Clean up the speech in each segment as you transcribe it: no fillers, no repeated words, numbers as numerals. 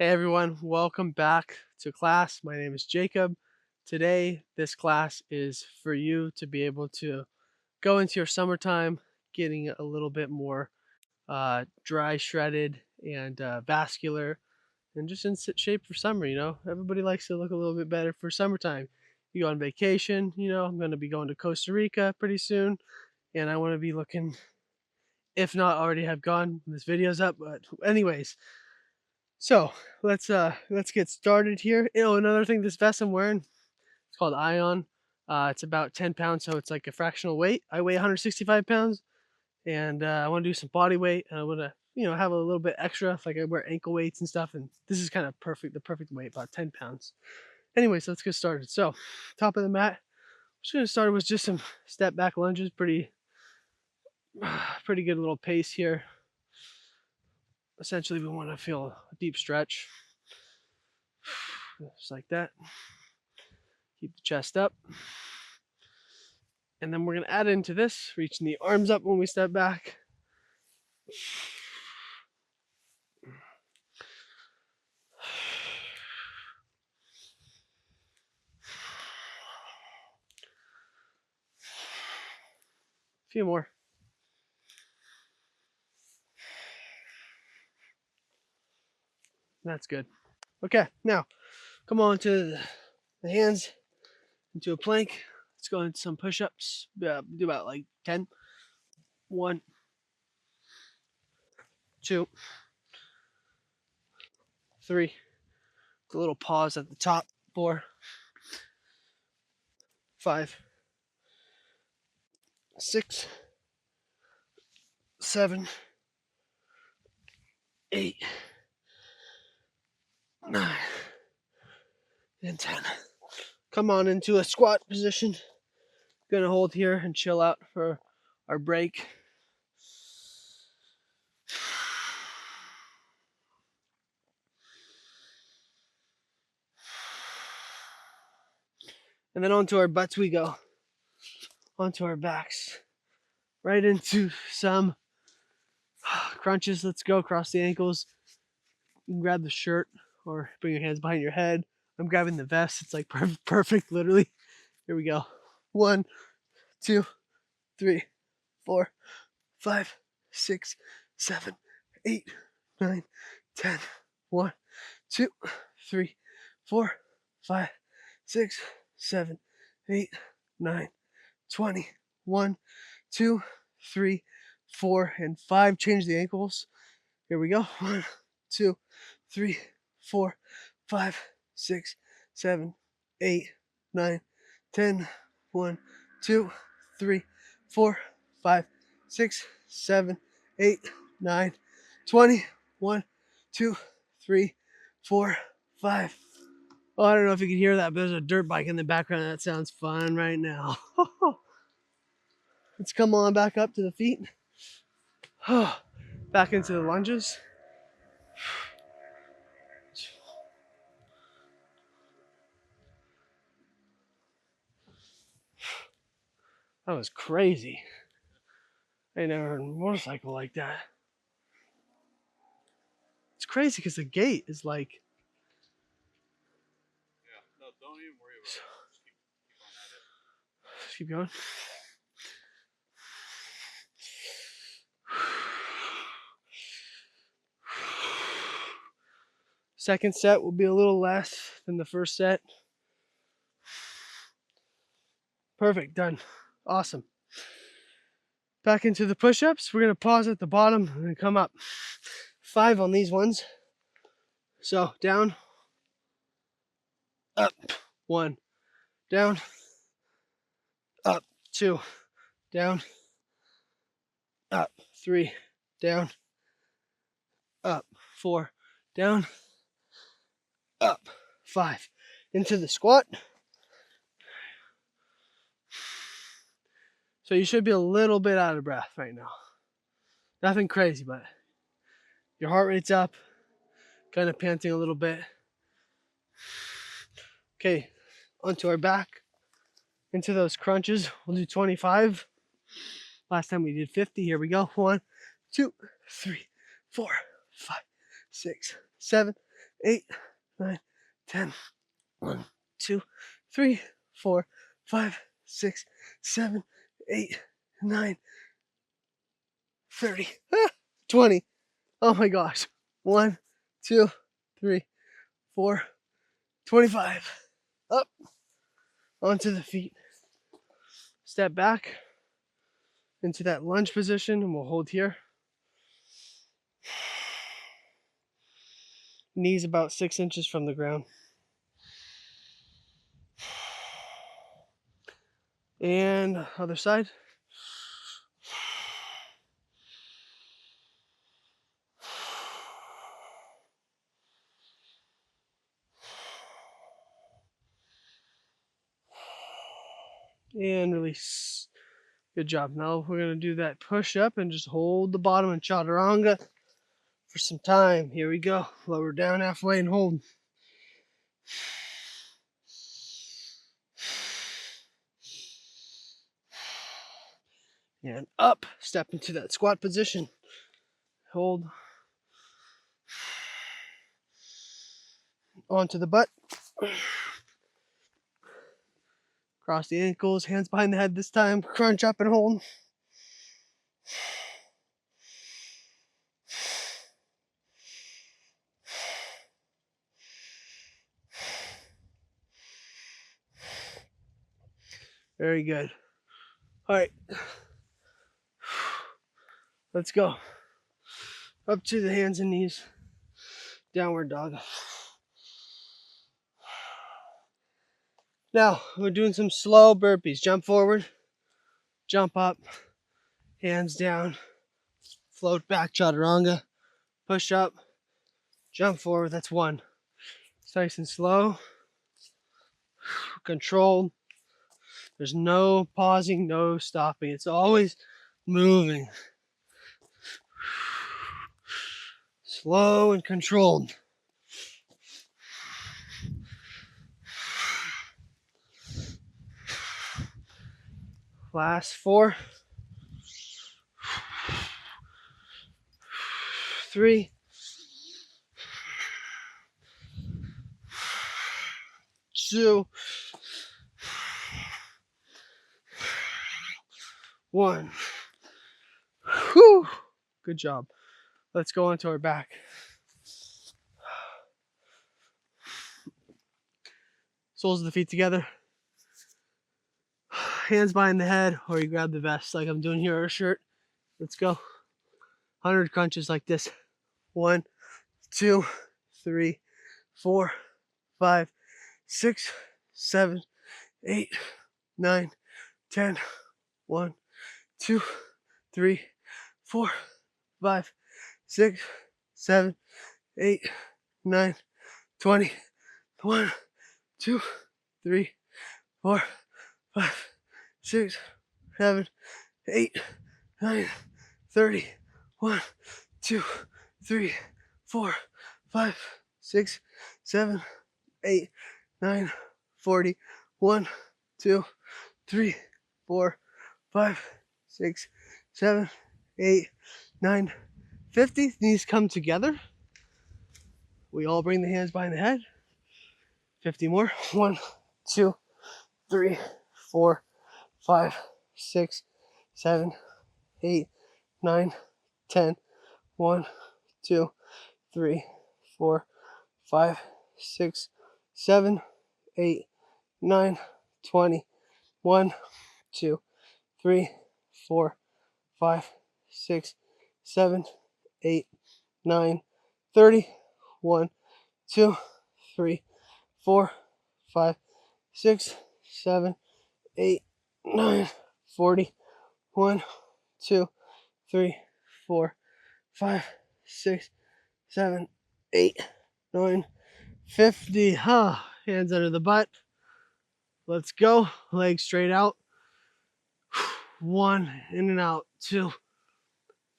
Hey everyone, welcome back to class. My name is Jacob. Today, this class is for you to be able to go into your summertime getting a little bit more dry, shredded, and vascular, and just in shape for summer. Everybody likes to look a little bit better for summertime. You go on vacation, I'm going to be going to Costa Rica pretty soon, and I want to be looking, if not already have gone, this video's up, but anyways. So let's get started here. Another thing, this vest I'm wearing, it's called Ion. It's about 10 pounds, so it's like a fractional weight. I weigh 165 pounds, and I want to do some body weight. And I want to, have a little bit extra, like I wear ankle weights and stuff. And this is kind of perfect, the perfect weight, about 10 pounds. Anyways, let's get started. So, top of the mat. I'm just gonna start with just some step back lunges. Pretty good little pace here. Essentially, we want to feel a deep stretch, just like that. Keep the chest up. And then we're going to add into this, reaching the arms up when we step back. A few more. That's good. Okay, now come on to the hands into a plank. Let's go into some push-ups. Do about like 10. 1, 2, 3. A little pause at the top. 4, 5, 6, 7, 8, 9, and 10. Come on into a squat position. Gonna hold here and chill out for our break. And then onto our butts we go. Onto our backs. Right into some crunches. Let's go across the ankles. You can grab the shirt or bring your hands behind your head. I'm grabbing the vest. It's like perfect, literally. Here we go. 1, 2, 3, 4, 5, 6, 7, 8, 9, 10. 1, 2, 3, 4, 5, 6, 7, 8, 9, 20. 1, 2, 3, 4, and 5. Change the ankles. Here we go. 1, 2, 3, 4, 5, 6, 7, 8, 9, 10. 1, 2, 3, 4, 5, 6, 7, 8, 9, 20. 1, 2, 3, 4, 5. Oh, I don't know if you can hear that, but there's a dirt bike in the background. That sounds fun right now. Let's come on back up to the feet. Back into the lunges. That was crazy. I never heard a motorcycle like that. It's crazy because the gate is like. Yeah, no, don't even worry about it. Just keep going. Second set will be a little less than the first set. Perfect, done. Awesome. Back into the push-ups. We're going to pause at the bottom and then come up. 5 on these ones. So down, up, 1, down, up, 2, down, up, 3, down, up, 4, down, up, 5. Into the squat. So you should be a little bit out of breath right now. Nothing crazy, but your heart rate's up, kind of panting a little bit. Okay, onto our back, into those crunches. We'll do 25. Last time we did 50. Here we go. 1, 2, 3, 4, 5, 6, 7, 8, 9, 10. 1, 2, 3, 4, 5, 6, 7, 8, 9, 30, 20. Oh my gosh. 1, 2, 3, 4, 25. Up onto the feet. Step back into that lunge position and we'll hold here. Knees about 6 inches from the ground. And other side. And release. Good job. Now we're going to do that push up and just hold the bottom in chaturanga for some time. Here we go. Lower down halfway and hold. And up. Step into that squat position. Hold. Onto the butt. Cross the ankles. Hands behind the head this time. Crunch up and hold. Very good. All right. Let's go. Up to the hands and knees. Downward dog. Now, we're doing some slow burpees. Jump forward. Jump up. Hands down. Float back, chaturanga. Push up. Jump forward. That's 1. It's nice and slow. Controlled. There's no pausing, no stopping. It's always moving. Slow and controlled. Last 4. 3. 2. 1. Whew. Good job. Let's go onto our back. Soles of the feet together. Hands behind the head, or you grab the vest like I'm doing here, or a shirt. Let's go. 100 crunches like this. 1, 2, 3, 4, 5, 6, 7, 8, 9, 10. 1, 2, 3, 4, 5, 6, 7, 8, 9, 20. 1, 2, 3, 4, 5, 6, 7, 8, 9, 30. 1, 2, 3, 4, 5, 6, 7, 8, 9, 40. 1, 2, 3, 4, 5, 6, 7, 8, 9, 50. Knees come together. We all bring the hands behind the head. 50 more. 1, 2, 3, 4, 5, 6, 7, 8, 9, 10. 1, 2, 3, 4, 5, 6, 7, 8, 9, 20. 1, 2, 3, 4, 5, 6, 7, 8, 9, 30. 1, 2, 3, 4, 5, 6, 7, 8, 9, 40. 1, 2, 3, 4, 5, 6, 7, 8, 9, 50. Hands under the butt. Let's go. Legs straight out. 1, in and out. 2,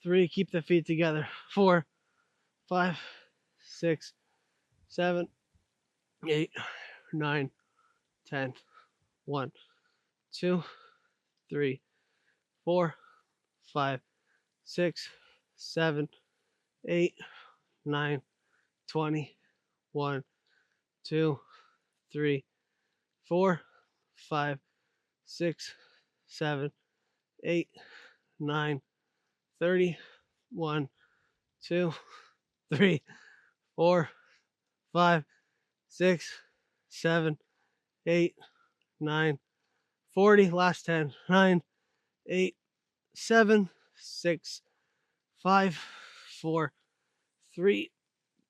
3, keep the feet together. 4, 5, 6, 7, 8, 9, 10. 1, 2, 3, 4, 5, 6, 7, 8, 9, 20. 1, 2, 3, 4, 5, 6, 7, 8, 9, 30. 1, 2, 3, 4, 5, 6, 7, 8, 9, 40. Last 10. 9, 8, 7, 6, 5, 4, 3,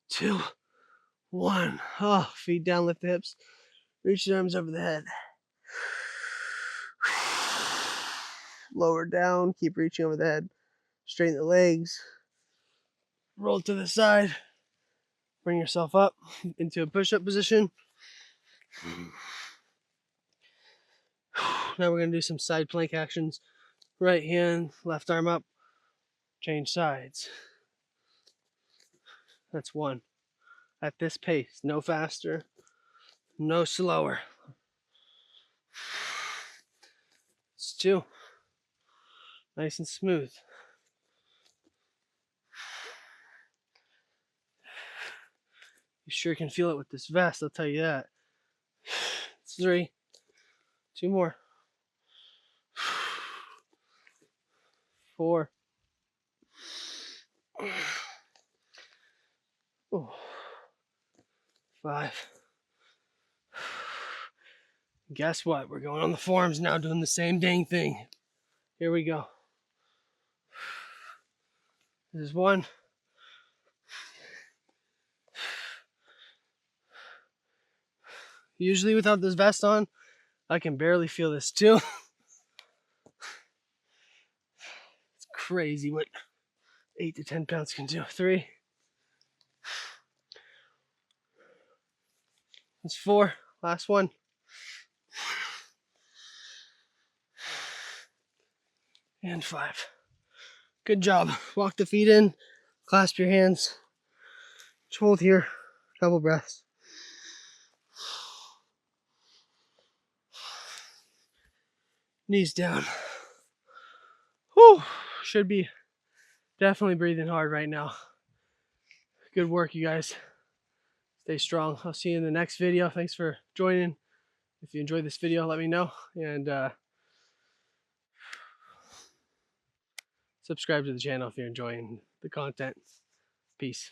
2, 1. Oh, feet down, lift the hips. Reach the arms over the head. Lower down, keep reaching over the head. Straighten the legs. Roll to the side. Bring yourself up into a push-up position. Now we're going to do some side plank actions. Right hand, left arm up. Change sides. That's 1. At this pace, no faster, no slower. It's 2. Nice and smooth. You sure can feel it with this vest, I'll tell you that. It's 3. 2 more. 4. Oh. 5. Guess what? We're going on the forms now, doing the same dang thing. Here we go. This is 1. Usually without this vest on, I can barely feel this. 2. It's crazy what 8 to 10 pounds can do. 3. It's 4. Last one. And 5. Good job. Walk the feet in. Clasp your hands. Just hold here. Couple breaths. Knees down. Whew. Should be definitely breathing hard right now. Good work, you guys. Stay strong. I'll see you in the next video. Thanks for joining. If you enjoyed this video, let me know. And subscribe to the channel if you're enjoying the content. Peace.